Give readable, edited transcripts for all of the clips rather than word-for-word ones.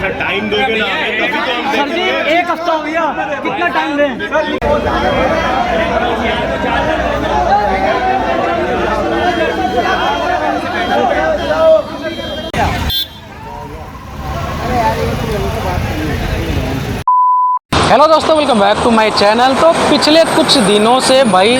Sir time दोगे ना हमें तभी तो हम सर जी देखेंगे। 1 हफ्ता हो गया, कितना टाइम दें? हेलो दोस्तों, welcome back to my channel. तो पिछले कुछ दिनों से भाई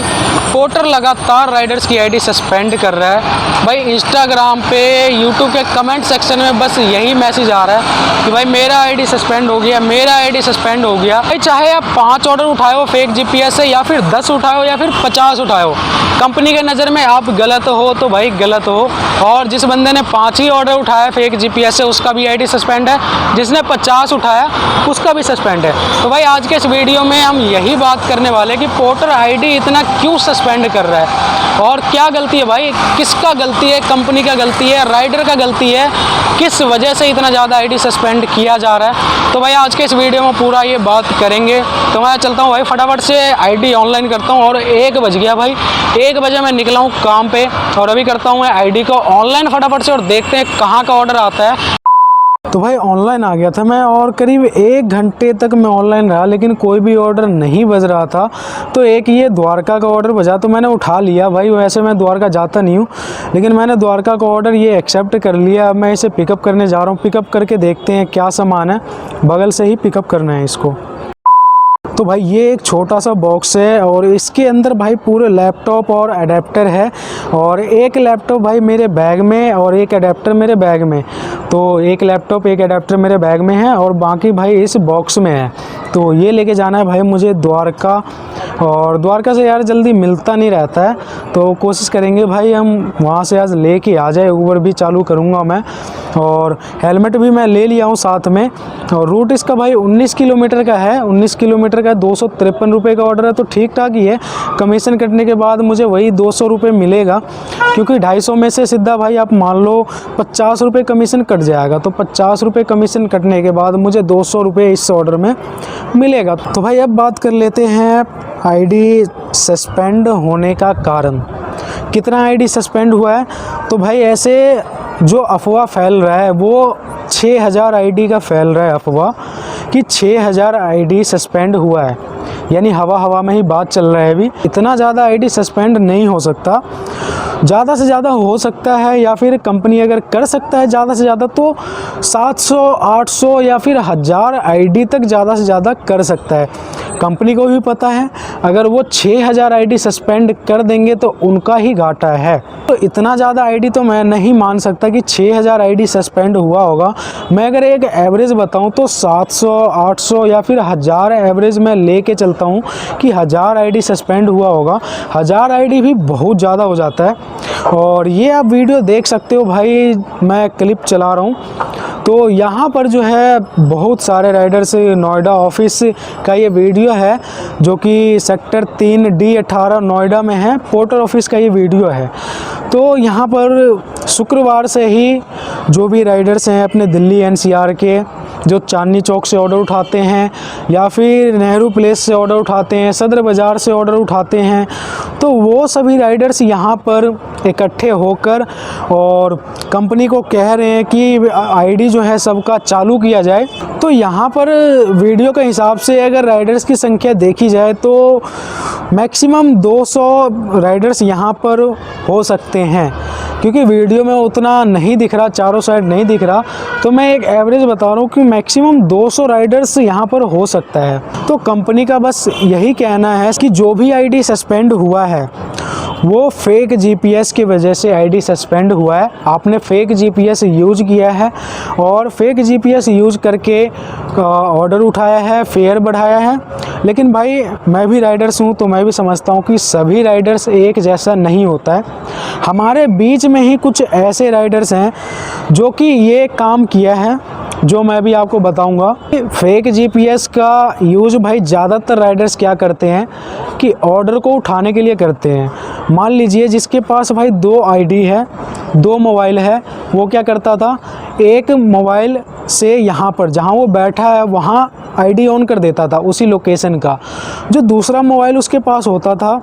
पोर्टर लगातार राइडर्स की आईडी सस्पेंड कर रहा है। भाई इंस्टाग्राम पे, यूट्यूब के कमेंट सेक्शन में बस यही मैसेज आ रहा है कि भाई मेरा आईडी सस्पेंड हो गया, मेरा आईडी सस्पेंड हो गया। भाई चाहे आप 5 ऑर्डर उठाए हो फेक जीपीएस से, या फिर 10 उठाए हो, या फिर 50 उठाए हो, कंपनी के नज़र में आप गलत हो तो भाई गलत हो। और जिस बंदे ने 5 ही ऑर्डर उठाया फेक जीपीएस से, उसका भी आईडी सस्पेंड है। जिसने 50 उठाया उसका भी सस्पेंड है। तो भाई आज के इस वीडियो में हम यही बात करने वाले कि पोर्टर आईडी इतना क्यों सस्पेंड कर रहा है और क्या गलती है भाई, किसका गलती है, कंपनी का गलती है, राइडर का गलती है, किस वजह से इतना ज़्यादा आईडी सस्पेंड किया जा रहा है। तो भाई आज के इस वीडियो में पूरा ये बात करेंगे। तो मैं चलता हूँ भाई फटाफट से आईडी ऑनलाइन करता हूँ। और 1 बज गया भाई, 1 बजे मैं निकला हूँ काम पे और अभी करता हूँ मैं आईडी को ऑनलाइन फटाफट से और देखते हैं कहाँ का ऑर्डर आता है। तो भाई ऑनलाइन आ गया था मैं और करीब 1 घंटे तक मैं ऑनलाइन रहा, लेकिन कोई भी ऑर्डर नहीं बज रहा था। तो एक ये द्वारका का ऑर्डर बजा तो मैंने उठा लिया। भाई वैसे मैं द्वारका जाता नहीं हूँ, लेकिन मैंने द्वारका का ऑर्डर ये एक्सेप्ट कर लिया। अब मैं इसे पिकअप करने जा रहा हूँ। पिकअप करके देखते हैं क्या सामान है, बगल से ही पिकअप करना है इसको। तो भाई ये एक छोटा सा बॉक्स है और इसके अंदर भाई पूरे लैपटॉप और अडेप्टर है। और एक लैपटॉप भाई मेरे बैग में और एक अडेप्टर मेरे बैग में। तो एक लैपटॉप एक अडेप्टर मेरे बैग में है और बाकी भाई इस बॉक्स में है। तो ये लेके जाना है भाई मुझे द्वारका। और द्वारका से यार जल्दी मिलता नहीं रहता है, तो कोशिश करेंगे भाई हम वहाँ से आज लेके आ जाए। ऊबर भी चालू करूँगा मैं और हेलमेट भी मैं ले लिया हूँ साथ में। और रूट इसका भाई 19 किलोमीटर का है। 19 किलोमीटर का 253 रुपये का ऑर्डर है, तो ठीक ठाक ही है। कमीशन कटने के बाद मुझे वही 200 रुपये मिलेगा, क्योंकि 250 में से सीधा भाई आप मान लो 50 रुपये कमीशन कट जाएगा। तो 50 रुपये कमीशन कटने के बाद मुझे 200 रुपये इस ऑर्डर में मिलेगा। तो भाई अब बात कर लेते हैं आईडी सस्पेंड होने का कारण। कितना आईडी सस्पेंड हुआ है? तो भाई ऐसे जो अफवाह फैल रहा है वो 6000 आईडी का फैल रहा है अफवाह कि 6000 आईडी सस्पेंड हुआ है। यानी हवा हवा में ही बात चल रहा है अभी। इतना ज़्यादा आईडी सस्पेंड नहीं हो सकता। ज़्यादा से ज़्यादा हो सकता है, या फिर कंपनी अगर कर सकता है ज़्यादा से ज़्यादा तो 700, 800 या फिर 1000 आईडी तक ज़्यादा से ज़्यादा कर सकता है। कंपनी को भी पता है अगर वो 6000 आईडी सस्पेंड कर देंगे तो उनका ही घाटा है। तो इतना ज़्यादा आईडी तो मैं नहीं मान सकता कि 6000 आईडी सस्पेंड हुआ होगा। मैं अगर एक एवरेज बताऊं तो 700, 800 या फिर 1000 एवरेज मैं लेके चलता हूं कि 1000 आईडी सस्पेंड हुआ होगा। 1000 आईडी भी बहुत ज़्यादा हो जाता है। और ये आप वीडियो देख सकते हो भाई, मैं क्लिप चला रहा हूँ तो यहाँ पर जो है बहुत सारे राइडर्स, नोएडा ऑफिस का ये वीडियो है जो कि सेक्टर 3D18 नोएडा में है। पोर्टर ऑफिस का ये वीडियो है। तो यहाँ पर शुक्रवार से ही जो भी राइडर्स हैं अपने दिल्ली NCR के, जो चांदनी चौक से ऑर्डर उठाते हैं या फिर नेहरू प्लेस से ऑर्डर उठाते हैं, सदर बाज़ार से ऑर्डर उठाते हैं, तो वो सभी राइडर्स यहाँ पर इकट्ठे होकर और कंपनी को कह रहे हैं कि आईडी जो है सबका चालू किया जाए। तो यहाँ पर वीडियो के हिसाब से अगर राइडर्स की संख्या देखी जाए तो मैक्सिमम 200 राइडर्स यहाँ पर हो सकते हैं, क्योंकि वीडियो में उतना नहीं दिख रहा, चारों साइड नहीं दिख रहा। तो मैं एक एवरेज बता रहा हूँ कि मैक्सिमम 200 राइडर्स यहाँ पर हो सकता है। तो कंपनी का बस यही कहना है कि जो भी आईडी सस्पेंड हुआ है वो फेक जीपीएस की वजह से आईडी सस्पेंड हुआ है। आपने फेक जीपीएस यूज किया है और फेक जीपीएस यूज करके ऑर्डर उठाया है, फेयर बढ़ाया है। लेकिन भाई मैं भी राइडर्स हूँ तो मैं भी समझता हूँ कि सभी राइडर्स एक जैसा नहीं होता है। हमारे बीच में ही कुछ ऐसे राइडर्स हैं जो कि ये काम किया है, जो मैं भी आपको बताऊंगा। फेक जीपीएस का यूज भाई ज़्यादातर राइडर्स क्या करते हैं कि ऑर्डर को उठाने के लिए करते हैं। मान लीजिए जिसके पास भाई 2 आईडी है, 2 मोबाइल है, वो क्या करता था, एक मोबाइल से यहाँ पर जहाँ वो बैठा है वहाँ आईडी ऑन कर देता था उसी लोकेशन का। जो दूसरा मोबाइल उसके पास होता था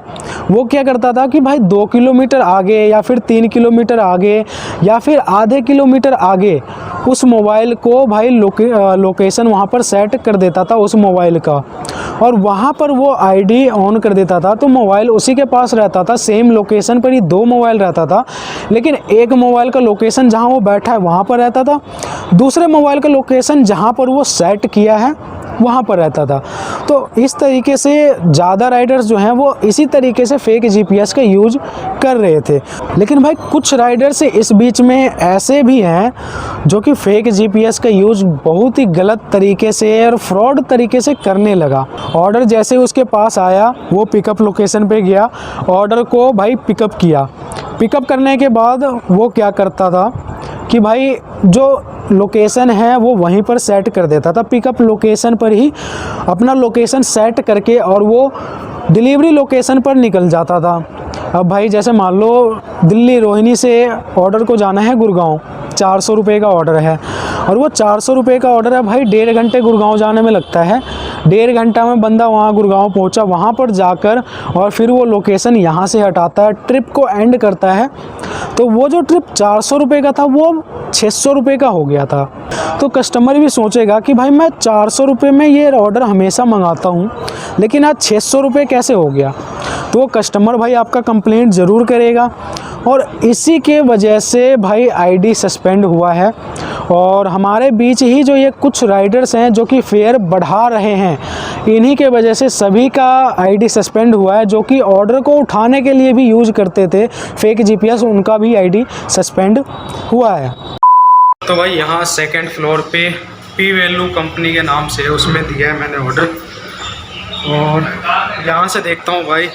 वो क्या करता था कि भाई 2 किलोमीटर आगे या फिर 3 किलोमीटर आगे या फिर आधे किलोमीटर आगे उस मोबाइल को भाई लोकेशन वहाँ पर सेट कर देता था उस मोबाइल का, और वहाँ पर वो आईडी ऑन कर देता था। तो मोबाइल उसी के पास रहता था, सेम लोकेशन पर ही 2 मोबाइल रहता था, लेकिन एक मोबाइल का लोकेशन जहाँ वो बैठा है वहाँ पर रहता था, दूसरे मोबाइल का लोकेशन जहाँ पर वो सेट किया है वहाँ पर रहता था। तो इस तरीके से ज़्यादा राइडर्स जो हैं वो इसी तरीके से फेक जीपीएस का यूज कर रहे थे। लेकिन भाई कुछ राइडर्स इस बीच में ऐसे भी हैं जो कि फेक जीपीएस का यूज बहुत ही गलत तरीके से और फ्रॉड तरीके से करने लगा। ऑर्डर जैसे उसके पास आया वो पिकअप लोकेशन पे गया, ऑर्डर को भाई पिकअप किया। पिकअप करने के बाद वो क्या करता था कि भाई जो लोकेशन है वो वहीं पर सेट कर देता था, पिकअप लोकेशन पर ही अपना लोकेशन सेट करके और वो डिलीवरी लोकेशन पर निकल जाता था। अब भाई जैसे मान लो दिल्ली रोहिणी से ऑर्डर को जाना है गुड़गांव, 400 रुपये का ऑर्डर है और वो 400 रुपये का ऑर्डर है भाई, 1.5 घंटे गुड़गांव जाने में लगता है। 1.5 घंटा में बंदा वहाँ गुड़गांव पहुँचा, वहाँ पर जाकर और फिर वो लोकेशन यहाँ से हटाता है, ट्रिप को एंड करता है। तो वो जो ट्रिप 400 रुपये का था वो 600 रुपये का हो गया था। तो कस्टमर भी सोचेगा कि भाई मैं 400 रुपये में ये ऑर्डर हमेशा मंगाता हूँ लेकिन आज 600 रुपये कैसे हो गया। तो वो कस्टमर भाई आपका कंप्लेंट ज़रूर करेगा और इसी के वजह से भाई आईडी सस्पेंड हुआ है। और हमारे बीच ही जो ये कुछ राइडर्स हैं जो कि फेयर बढ़ा रहे हैं, इन्हीं के वजह से सभी का आईडी सस्पेंड हुआ है। जो कि ऑर्डर को उठाने के लिए भी यूज करते थे फेक जीपीएस, उनका भी आईडी सस्पेंड हुआ है। तो भाई यहाँ सेकंड फ्लोर पे पी वैल्यू कंपनी के नाम से उसमें दिया है मैंने ऑर्डर, और यहाँ से देखता हूँ भाई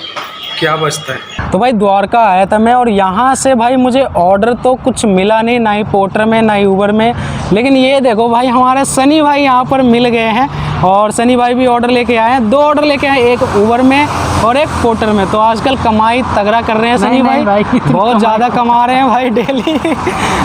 क्या बचता है। तो भाई द्वारका आया था मैं और यहाँ से भाई मुझे ऑर्डर तो कुछ मिला नहीं, ना ही पोर्टर में ना ही ऊबर में। लेकिन ये देखो भाई हमारे सनी भाई यहाँ पर मिल गए हैं और सनी भाई भी ऑर्डर लेके आए हैं। 2 ऑर्डर लेके आए, एक ऊबर में और एक पोर्टर में। तो आजकल कमाई तगड़ा कर रहे हैं सनी भाई बहुत ज़्यादा कमा रहे हैं भाई डेली।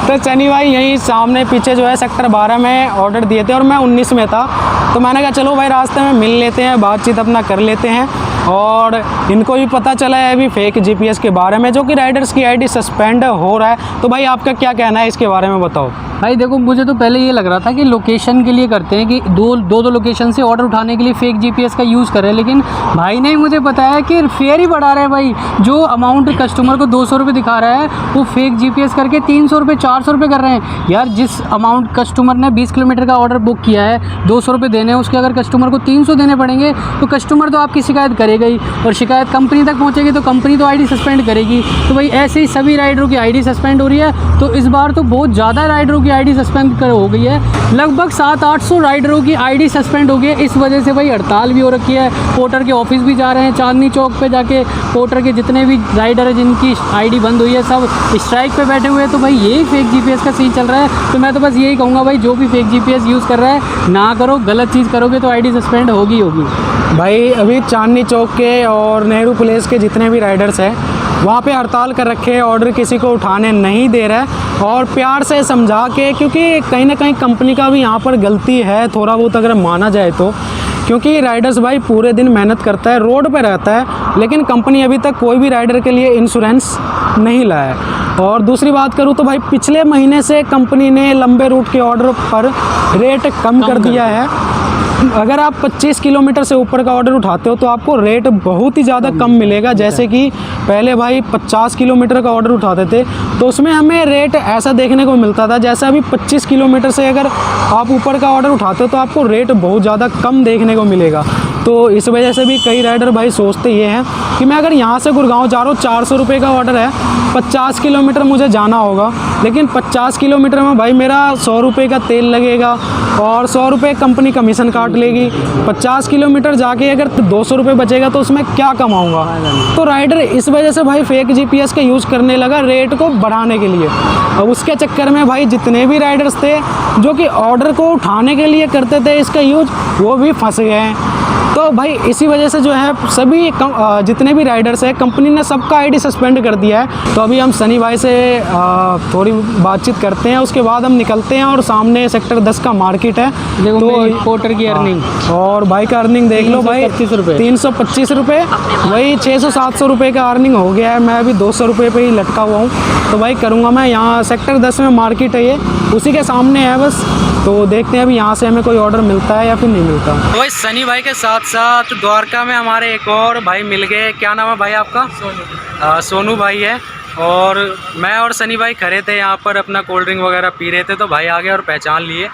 तो सनी भाई यहीं सामने पीछे जो है सेक्टर 12 में ऑर्डर दिए थे और मैं 19 में था। तो मैंने कहा चलो भाई रास्ते में मिल लेते हैं, बातचीत अपना कर लेते हैं। और इनको भी पता चला है अभी फेक जीपीएस के बारे में, जो कि राइडर्स की आईडी सस्पेंड हो रहा है। तो भाई आपका क्या कहना है इसके बारे में बताओ। भाई देखो, मुझे तो पहले ये लग रहा था कि लोकेशन के लिए करते हैं, कि दो लोकेशन से ऑर्डर उठाने के लिए फेक जीपीएस का यूज़ कर रहे हैं। लेकिन भाई ने मुझे बताया कि फेयर ही बढ़ा रहे हैं भाई। जो अमाउंट कस्टमर को 200 रुपये दिखा रहा है वो फेक जीपीएस करके 300 रुपये 400 रुपये कर रहे हैं। यार जिस अमाउंट कस्टमर ने 20 किलोमीटर का ऑर्डर बुक किया है, 200 रुपये देने हैं, उसके अगर कस्टमर को 300 देने पड़ेंगे तो कस्टमर तो आपकी शिकायत करेगा ही, और शिकायत कंपनी तक पहुँचेगी तो कंपनी तो आईडी सस्पेंड करेगी। तो भाई ऐसे ही सभी राइडरों की आईडी सस्पेंड हो रही है। तो इस बार तो बहुत ज़्यादा राइडरों की आईडी सस्पेंड हो गई है, लगभग 700-800 राइडरों की आईडी सस्पेंड हो गई है। इस वजह से भाई हड़ताल भी हो रखी है, पोर्टर के ऑफिस भी जा रहे हैं, चांदनी चौक पे जाके पोर्टर के जितने भी राइडर हैं जिनकी आईडी बंद हुई है सब स्ट्राइक पे बैठे हुए हैं। तो भाई यही फेक जीपीएस का सीन चल रहा है। तो मैं तो बस यही कहूँगा भाई, जो भी फेक जीपीएस यूज़ कर रहा है ना करो, गलत चीज़ करोगे तो आईडी सस्पेंड होगी भाई अभी चांदनी चौक के और नेहरू प्लेस के जितने भी राइडर्स हैं वहाँ पे हड़ताल कर रखे हैं, ऑर्डर किसी को उठाने नहीं दे रहा है। और प्यार से समझा के, क्योंकि कहीं ना कहीं कंपनी का भी यहाँ पर गलती है थोड़ा बहुत अगर माना जाए तो, क्योंकि राइडर्स भाई पूरे दिन मेहनत करता है, रोड पे रहता है, लेकिन कंपनी अभी तक कोई भी राइडर के लिए इंश्योरेंस नहीं लाया है। और दूसरी बात करूँ तो भाई पिछले महीने से कंपनी ने लंबे रूट के ऑर्डर पर रेट कम कर दिया है। अगर आप 25 किलोमीटर से ऊपर का ऑर्डर उठाते हो तो आपको रेट बहुत ही ज़्यादा कम मिलेगा। जैसे कि पहले भाई 50 किलोमीटर का ऑर्डर उठाते थे तो उसमें हमें रेट ऐसा देखने को मिलता था, जैसे अभी 25 किलोमीटर से अगर आप ऊपर का ऑर्डर उठाते हो तो आपको रेट बहुत ज़्यादा कम देखने को मिलेगा। तो इस वजह से भी कई राइडर भाई सोचते ये हैं कि मैं अगर यहाँ से गुड़गांव जा रहा हूँ, 400 रुपये का ऑर्डर है, 50 किलोमीटर मुझे जाना होगा, लेकिन 50 किलोमीटर में भाई मेरा 100 रुपये का तेल लगेगा और 100 रुपये कंपनी कमीशन काट लेगी। 50 किलोमीटर जाके अगर 200 रुपये बचेगा तो उसमें क्या कमाऊँगा। तो राइडर इस वजह से भाई फेक जीपीएस का यूज़ करने लगा रेट को बढ़ाने के लिए। अब उसके चक्कर में भाई जितने भी राइडर्स थे जो कि ऑर्डर को उठाने के लिए करते थे इसका यूज, वो भी फंस गए हैं। तो भाई इसी वजह से जो है सभी जितने भी राइडर्स हैं कंपनी ने सबका आईडी सस्पेंड कर दिया है। तो अभी हम सनी भाई से थोड़ी बातचीत करते हैं, उसके बाद हम निकलते हैं और सामने सेक्टर 10 का मार्केट है। देखो तो पोर्टर की अर्निंग और भाई का अर्निंग देख लो भाई 325 रुपये, वही 600-700 रुपये का अर्निंग हो गया है। मैं अभी 200 रुपये पे ही लटका हुआ हूँ। तो भाई करूँगा मैं यहाँ सेक्टर 10 में मार्केट है, ये उसी के सामने है बस। तो देखते हैं अभी यहाँ से हमें कोई ऑर्डर मिलता है या फिर नहीं मिलता। तो भाई सनी भाई के साथ साथ द्वारका में हमारे एक और भाई मिल गए। क्या नाम है भाई आपका? सोनू भाई है। और मैं और सनी भाई खड़े थे यहाँ पर, अपना कोल्ड ड्रिंक वगैरह पी रहे थे, तो भाई आ गए और पहचान लिए।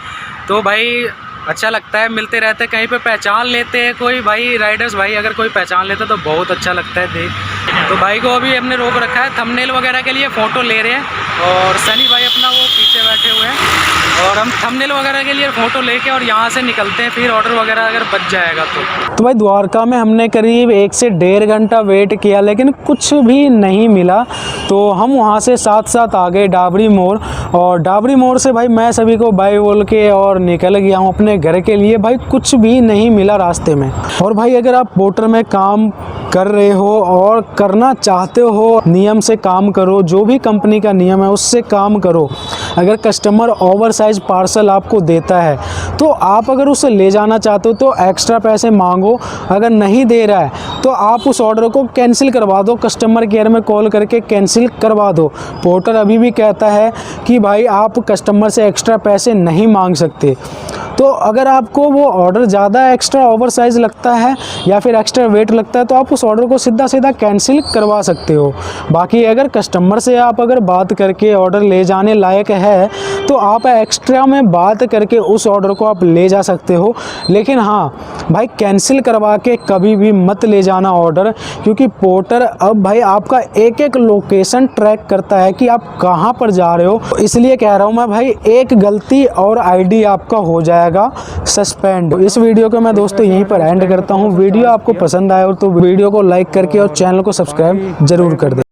तो भाई अच्छा लगता है, मिलते रहते कहीं पे पहचान लेते हैं कोई भाई राइडर्स, भाई अगर कोई पहचान लेता तो बहुत अच्छा लगता है देख। तो भाई को अभी हमने रोक रखा है थंबनेल वगैरह के लिए, फ़ोटो ले रहे हैं और सनी भाई अपना वो पीछे बैठे हुए हैं और हम थंबनेल वगैरह के लिए फ़ोटो लेके और यहाँ से निकलते हैं, फिर ऑर्डर वगैरह अगर बच जाएगा तो भाई द्वारका में हमने करीब 1 से 1.5 घंटा वेट किया लेकिन कुछ भी नहीं मिला। तो हम वहाँ से साथ आ गए डाबरी मोड़, और डाबरी मोड़ से भाई मैं सभी को बाय बोल के और निकल गया हूँ अपने घर के लिए। भाई कुछ भी नहीं मिला रास्ते में। और भाई अगर आप पोर्टर में काम कर रहे हो और करना चाहते हो, नियम से काम करो, जो भी कंपनी का नियम है उससे काम करो। अगर कस्टमर ओवर साइज पार्सल आपको देता है तो आप अगर उसे ले जाना चाहते हो तो एक्स्ट्रा पैसे मांगो, अगर नहीं दे रहा है तो आप उस ऑर्डर को कैंसिल करवा दो, कस्टमर केयर में कॉल करके कैंसिल करवा दो। पोर्टर अभी भी कहता है कि भाई आप कस्टमर से एक्स्ट्रा पैसे नहीं मांग सकते। तो अगर आपको वो ऑर्डर ज़्यादा एक्स्ट्रा ओवर साइज़ लगता है या फिर एक्स्ट्रा वेट लगता है तो आप उस ऑर्डर को सीधा कैंसिल करवा सकते हो। बाकी अगर कस्टमर से आप अगर बात करके ऑर्डर ले जाने लायक है तो आप एक्स्ट्रा में बात करके उस ऑर्डर को आप ले जा सकते हो। लेकिन हाँ भाई कैंसिल करवा के कभी भी मत ले जाना ऑर्डर, क्योंकि पोर्टर अब भाई आपका एक लोकेशन ट्रैक करता है कि आप कहाँ पर जा रहे हो। इसलिए कह रहा हूँ मैं भाई, एक गलती और आईडी आपका हो जाएगा सस्पेंड। इस वीडियो को मैं दोस्तों यहीं पर एंड करता हूँ। वीडियो आपको पसंद आया हो तो वीडियो को लाइक करके और चैनल को सब्सक्राइब जरूर कर दें।